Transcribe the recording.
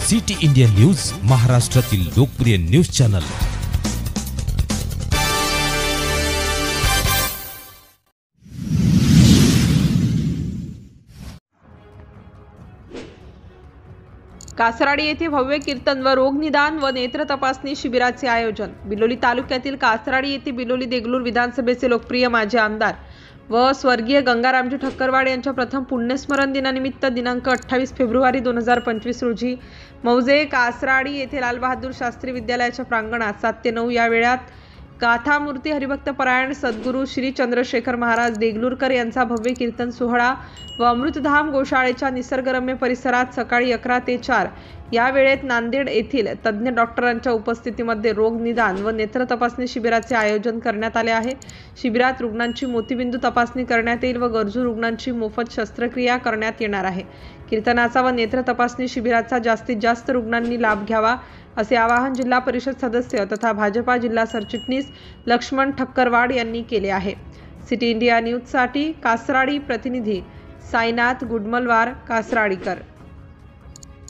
City India news, महाराष्ट्रातील लोकप्रिय news channel. कासराडी येथे भव्य कीर्तन व रोग निदान व नेत्र तपासणी शिबिराचे आयोजन। बिलोली तालुक्यातील कासराडी येथे बिलोली देगलूर विधानसभेचे लोकप्रिय माजी आमदार व स्वर्गीय गंगारामजी ठक्करवाड यांच्या प्रथम पुण्यस्मरण दिनानिमित्त दिनांक 28 फेब्रुवारी 2025 रोजी मौजे कासराडी येथे लालबहादूर शास्त्री विद्यालयाच्या प्रांगणात 7 ते 9 या वेळात गाथामूर्ती हरिभक्त परायण सद्गुरू श्री चंद्रशेखर महाराज देगलूरकर यांचा भव्य कीर्तन सोहळा व अमृतधाम गोशाळेच्या निसर्गरम्य परिसरात सकाळी 11 ते 4 या वेळेत नांदेड येथील तज्ञ डॉक्टरांच्या उपस्थितीमध्ये रोग निदान व नेत्र तपासणी शिबिराचे आयोजन करण्यात आले आहे। शिबिरात रुग्णांची मोतीबिंदू तपासणी करण्यात येईल व गरजू रुग्णांची मोफत शस्त्रक्रिया करण्यात येणार आहे। कीर्तनाचा व नेत्र तपासणी शिबिराचा जास्तीत जास्त रुग्णांनी लाभ घ्यावा असे आवाहन जिल्हा परिषद सदस्य तथा भाजपा जिल्हा सरचिटणीस लक्ष्मण ठक्करवाड यांनी केले आहे। सिटी इंडिया न्यूज साठी कासराडी प्रतिनिधी साईनाथ गुडमलवार, कासराडीकर।